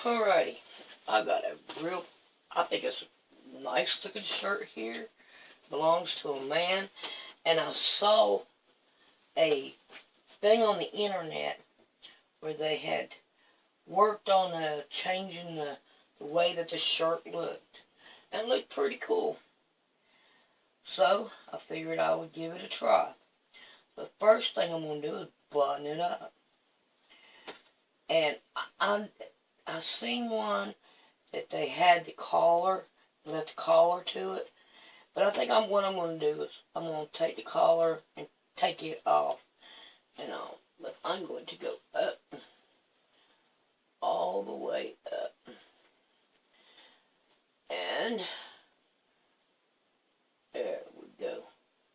Alrighty, I got I think it's a nice looking shirt here. Belongs to a man. And I saw a thing on the internet where they had worked on changing the way that the shirt looked. And it looked pretty cool. So, I figured I would give it a try. The first thing I'm going to do is button it up. And I seen one that they had the collar, left the collar to it. But I think what I'm going to do is I'm going to take the collar and take it off. But I'm going to go up, all the way up. And there we go.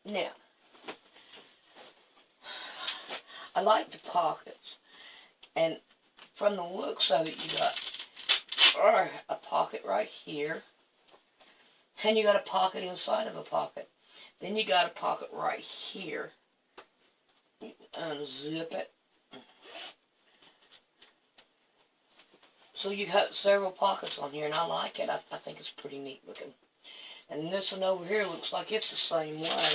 Now, I like the pockets. And from the looks of it, you got a pocket right here. And you got a pocket inside of a pocket. Then you got a pocket right here. You unzip it. So you got several pockets on here, and I like it. I think it's pretty neat looking. And this one over here looks like it's the same way.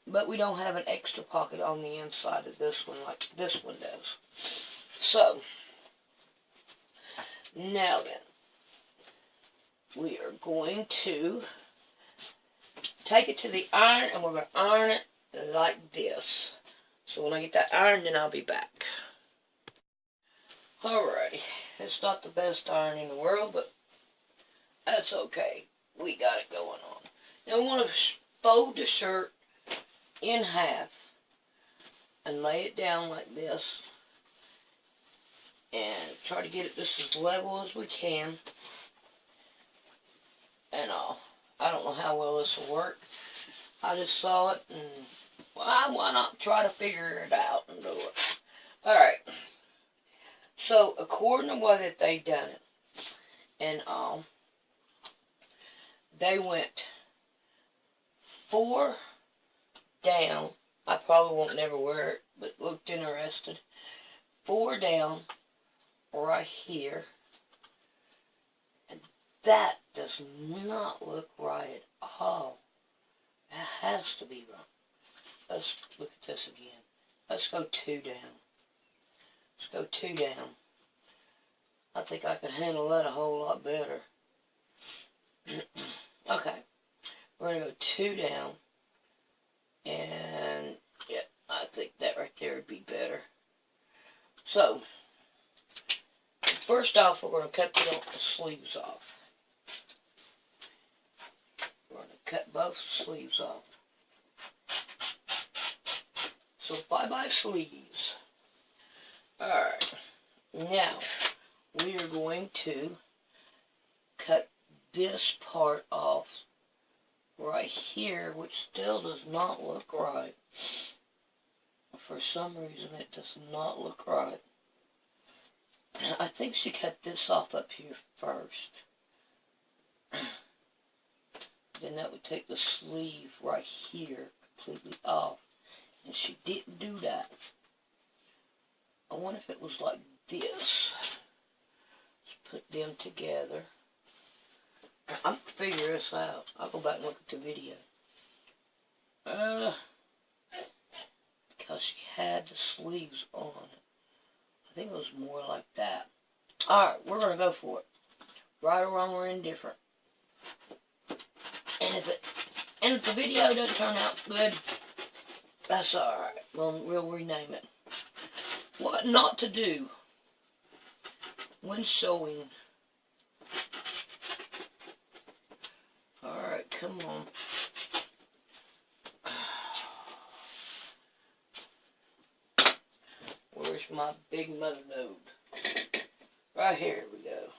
But we don't have an extra pocket on the inside of this one like this one does. So, now then, we are going to take it to the iron, and we're going to iron it like this. So when I get that ironed, then I'll be back. Alrighty, it's not the best iron in the world, but that's okay. We got it going on. Now I want to fold the shirt in half and lay it down like this and try to get it just as level as we can. And I don't know how well this will work. I just saw it and why not try to figure it out and do it. Alright. So according to what that they done it and they went 4 down. I probably won't never wear it, but looked interested. 4 down right here. And that does not look right at all. It has to be wrong. Let's look at this again. Let's go 2 down. Let's go 2 down. I think I could handle that a whole lot better. Okay. We're going to go 2 down. And, yeah, I think that right there would be better. So, first off, we're going to cut the sleeves off. We're going to cut both sleeves off. So, bye-bye sleeves. Alright. Now, we are going to cut this part off right here, which still does not look right. For some reason, it does not look right. I think she cut this off up here first. Then that would take the sleeve right here completely off. And she didn't do that. I wonder if it was like this. Let's put them together. I'm going to figure this out. I'll go back and look at the video. Because she had the sleeves on it. I think it was more like that. Alright, we're going to go for it. Right or wrong or indifferent. And if the video doesn't turn out good, that's alright. We'll rename it. What not to do when sewing. Alright, come on. Where's my big mother node? Right here we go.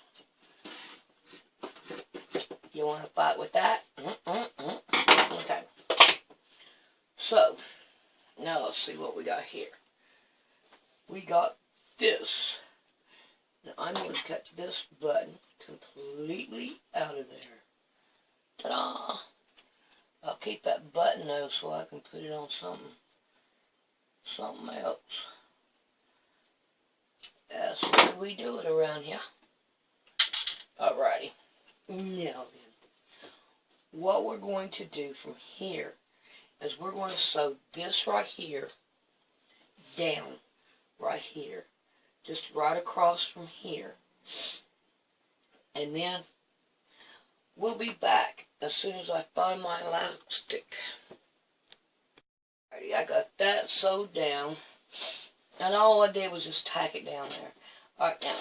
You want to fight with that? Okay. So, now let's see what we got here. We got this. Now I'm going to cut this button completely out of there. Ta-da! I'll keep that button though so I can put it on something else. That's what we do it around here. Alrighty. Now then, what we're going to do from here is we're going to sew this right here down right here, just right across from here, and then we'll be back as soon as I find my elastic. Alrighty, I got that sewed down, and all I did was just tack it down there. Alright, now,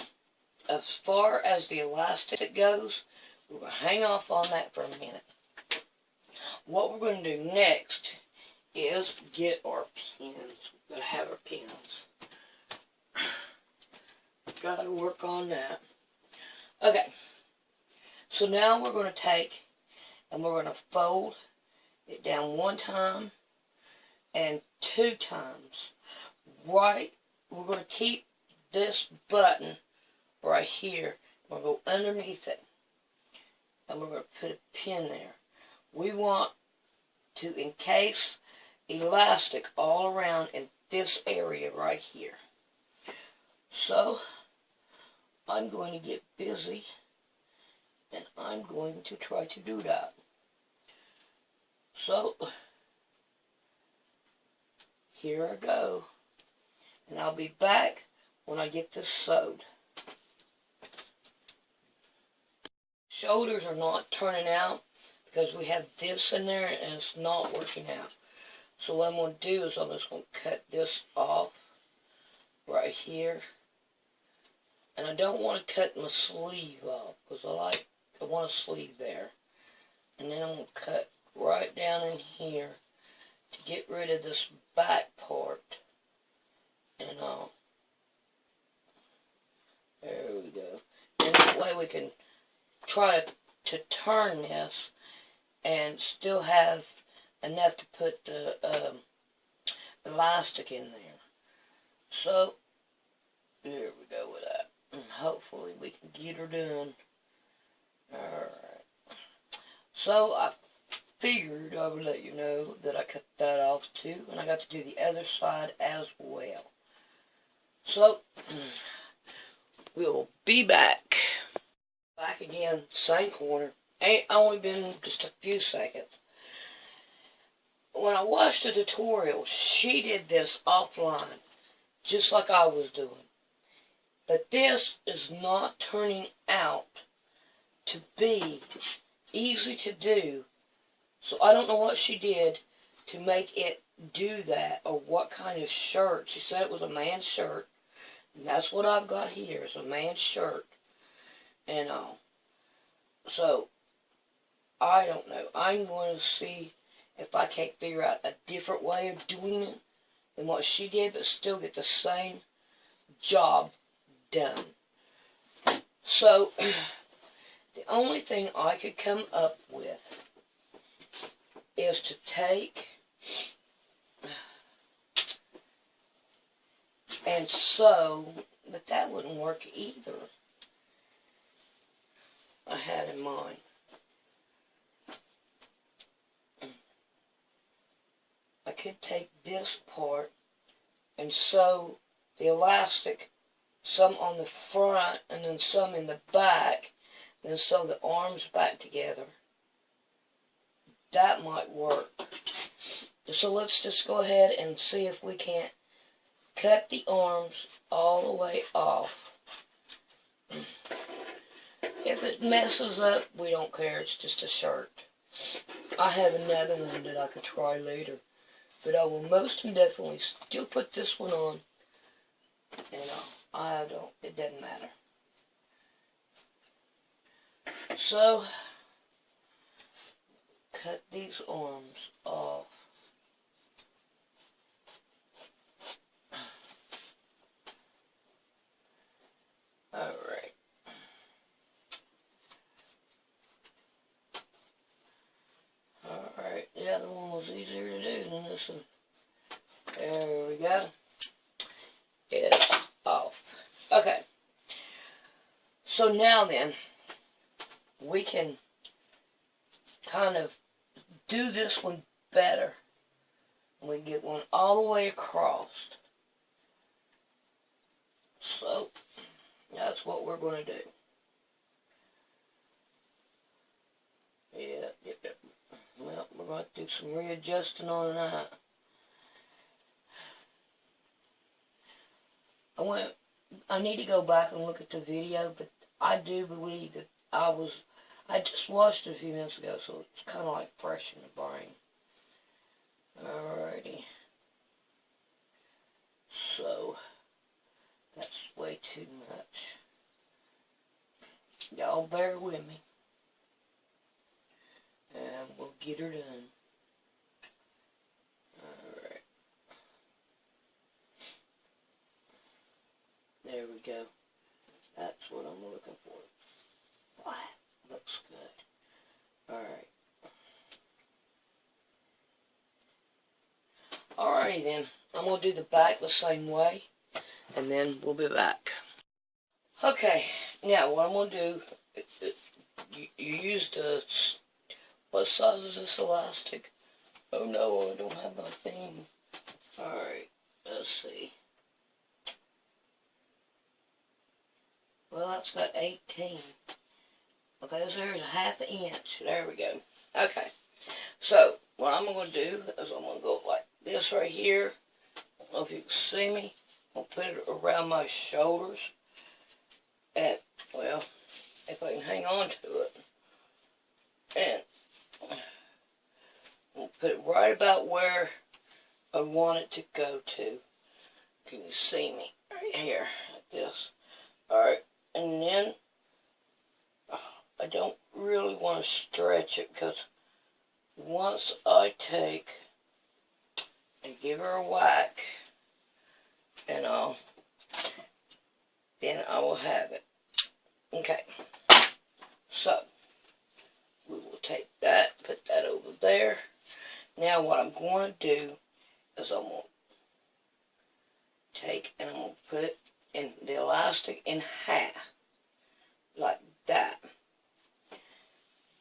as far as the elastic goes, we're going to hang off on that for a minute. What we're going to do next is get our pins. We've got to have our pins. Got to work on that. Okay, so now we're going to take and we're going to fold it down one time and two times. Right, we're going to keep this button right here. We're going to go underneath it and we're going to put a pin there. We want to encase elastic all around in this area right here. So I'm going to get busy and I'm going to try to do that. So here I go, and I'll be back when I get this sewed. Shoulders are not turning out because we have this in there and it's not working out. So what I'm going to do is I'm just going to cut this off right here. And I don't want to cut my sleeve off because I want a sleeve there. And then I'm going to cut right down in here to get rid of this back part. And there we go. And that way we can try to turn this and still have enough to put the elastic in there. So there we go with that. And hopefully we can get her done. Alright. So I figured I would let you know that I cut that off too, and I got to do the other side as well. So we'll be back. Back again, same corner. Ain't only been just a few seconds. When I watched the tutorial, she did this offline, just like I was doing. But this is not turning out to be easy to do. So I don't know what she did to make it do that, or what kind of shirt. She said it was a man's shirt. And that's what I've got here, is a man's shirt. And so I don't know. I'm going to see if I can't figure out a different way of doing it than what she did, but still get the same job done. So the only thing I could come up with is to take and sew, but that wouldn't work either. I had in mind. I could take this part and sew the elastic, some on the front and then some in the back, and then sew the arms back together. That might work. So let's just go ahead and see if we can't cut the arms all the way off. If it messes up, we don't care. It's just a shirt. I have another one that I could try later. But I will most definitely still put this one on. And it doesn't matter. So, cut these arms off. Alright. Alright, the other one was easier to do than this one. There we go. It's off. Okay. So now then, we can kind of do this one better. We get one all the way across. So, we're going to do. Yep. Well, we're going to do some readjusting on that. I need to go back and look at the video, but I do believe that I just watched it a few minutes ago, so it's kind of like fresh in the brain. Alrighty. So, that's way too much. Y'all bear with me. And we'll get her done. Alright. There we go. That's what I'm looking for. Wow, looks good. Alright. Alrighty then. I'm going to do the back the same way. And then we'll be back. Okay. Now what I'm going to do, you use the, what size is this elastic? Oh no, I don't have my thing. Alright, let's see. Well, that's got 18. Okay, so there's a half an inch. There we go. Okay, so what I'm going to do is I'm going to go like this right here. I don't know if you can see me. I'm going to put it around my shoulders. And, well, if I can hang on to it. And I'm going to put it right about where I want it to go to. Can you see me? Right here, like this. Alright, and then I don't really want to stretch it, because once I take and give her a whack, and then I will have it. Okay, so we will take that, put that over there. Now what I'm going to do is I'm going to take and I'm going to put in the elastic in half, like that.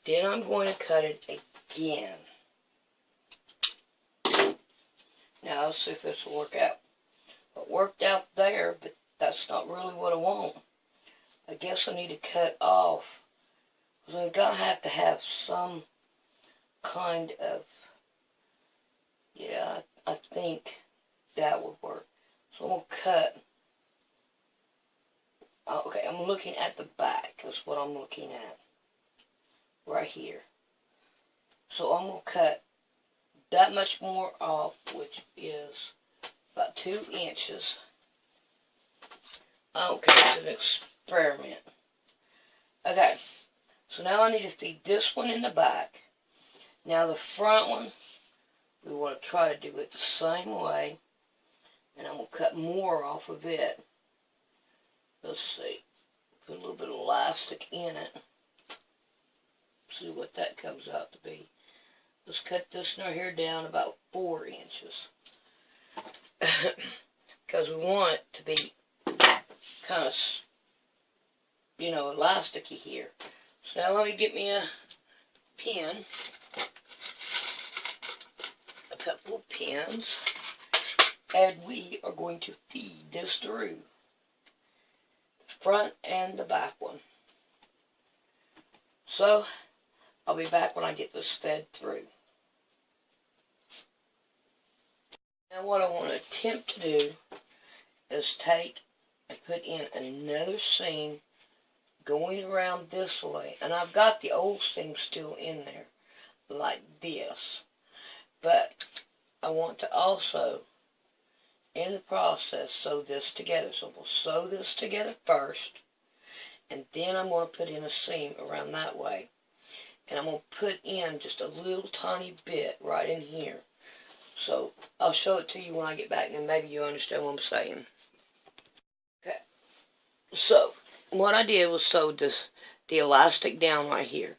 Then I'm going to cut it again. Now let's see if this will work out. It worked out there, but that's not really what I want. I guess I need to cut off, because I'm going to have some kind of, yeah, I think that would work. So I'm going to cut. Okay, I'm looking at the back. That's what I'm looking at. Right here. So I'm going to cut that much more off, which is about 2 inches. Okay, it's an experiment. Okay, so now I need to feed this one in the back. Now the front one, we want to try to do it the same way. And I'm going to cut more off of it. Let's see. Put a little bit of elastic in it. See what that comes out to be. Let's cut this right here down about 4 inches. Because we want it to be kind of, you know, elasticy here. So now let me get me a pin. A couple of pins. And we are going to feed this through. The front and the back one. So, I'll be back when I get this fed through. Now what I want to attempt to do is take and put in another seam going around this way. And I've got the old seam still in there, like this. But I want to also, in the process, sew this together. So we'll sew this together first, and then I'm going to put in a seam around that way. And I'm going to put in just a little tiny bit right in here. So I'll show it to you when I get back, and then maybe you understand what I'm saying. Okay. So what I did was sew the elastic down right here.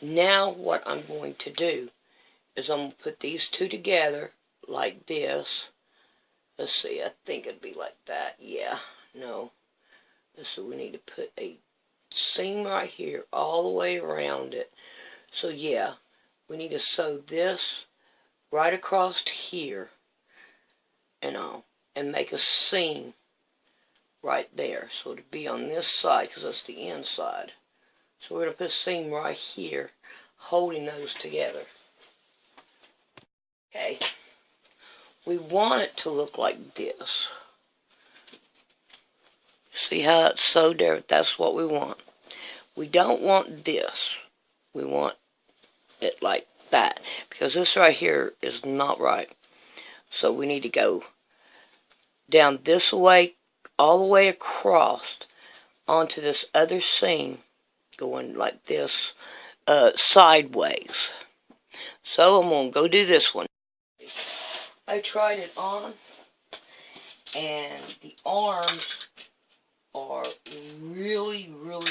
Now what I'm going to do is I'm going to put these two together like this. Let's see, I think it'd be like that. Yeah, no. So we need to put a seam right here all the way around it. So yeah, we need to sew this right across here and make a seam right there. So to be on this side, because that's the inside. So we're going to put a seam right here, holding those together. Okay. We want it to look like this. See how it's sewed there? That's what we want. We don't want this. We want it like that. Because this right here is not right. So we need to go down this way, all the way across, onto this other seam, going like this, sideways. So I'm going to go do this one. I tried it on, and the arms are really, you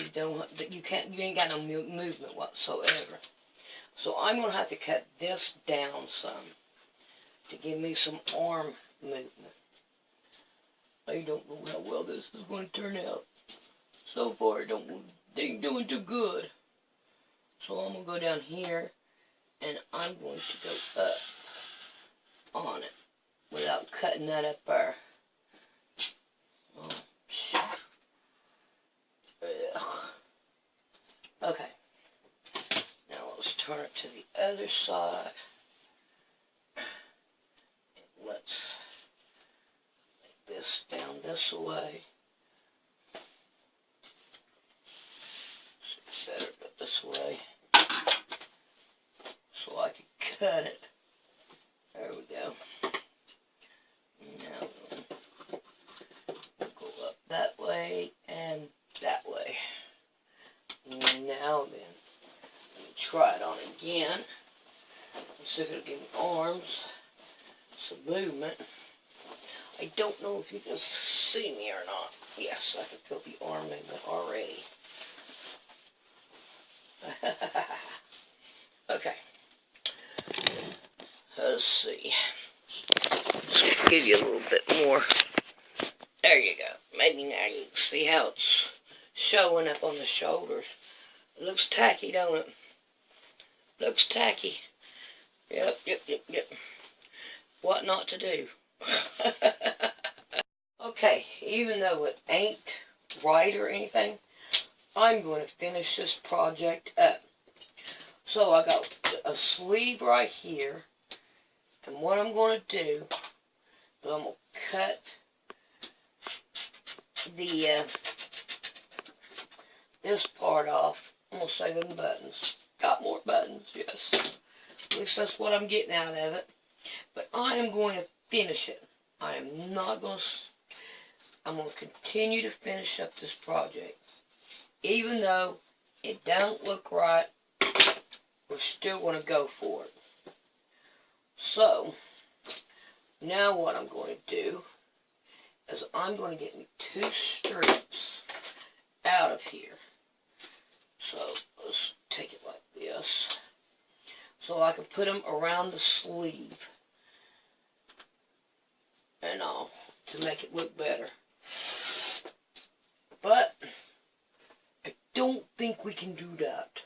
ain't got no movement whatsoever. So I'm going to have to cut this down some to give me some arm movement. I don't know how well this is going to turn out. So far, it ain't doing too good. So I'm going to go down here, and I'm going to go up on it without cutting that up there. Oh, shit. Okay. Now let's turn it to the other side. And let's make this down this way. It's better put this way so I can cut it. There we go. Now we'll go up that way and that way. Now then, let me try it on again. Let's see if it'll give me arms, some movement. I don't know if you can see me or not. Yes, I can feel the arm movement already. Okay. Let's see. Just give you a little bit more. There you go. Maybe now you can see how it's showing up on the shoulders. It looks tacky, don't it? Looks tacky. Yep. What not to do. Okay, even though it ain't right or anything, I'm going to finish this project up. So I got a sleeve right here. And what I'm going to do is I'm going to cut the this part off. I'm going to save them buttons. Got more buttons, yes. At least that's what I'm getting out of it. But I am going to finish it. I am not going to... I'm going to continue to finish up this project. Even though it don't look right, we're still going to go for it. So, now what I'm going to do is I'm going to get me 2 strips out of here. So, let's take it like this. So I can put them around the sleeve and all to make it look better. But I don't think we can do that.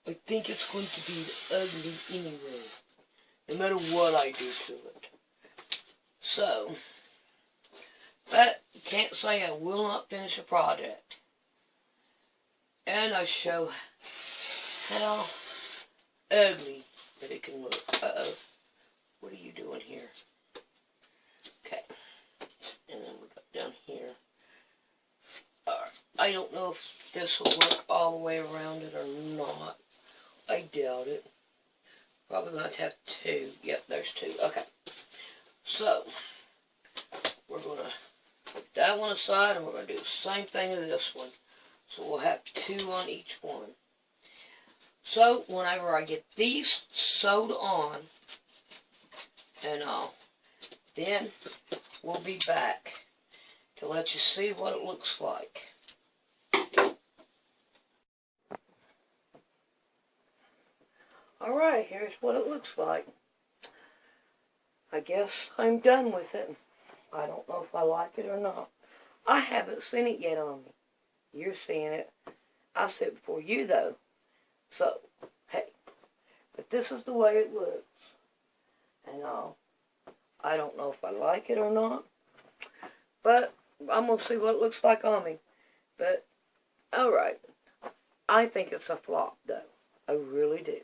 I think it's going to be ugly anyway, no matter what I do to it. So, but can't say I will not finish a project. And I show how ugly that it can look. Uh-oh. What are you doing here? Okay. And then we got down here. Alright. I don't know if this will work all the way around it or not. I doubt it. Probably going to have 2. Yep, there's 2. Okay. So, we're going to put that one aside and we're going to do the same thing to this one. So we'll have 2 on each one. So, whenever I get these sewed on and all, then we'll be back to let you see what it looks like. Alright, here's what it looks like. I guess I'm done with it. I don't know if I like it or not. I haven't seen it yet on me. You're seeing it. I've seen it before you, though. So, hey. But this is the way it looks. And I don't know if I like it or not. But I'm gonna see what it looks like on me. But, alright. I think it's a flop, though. I really do.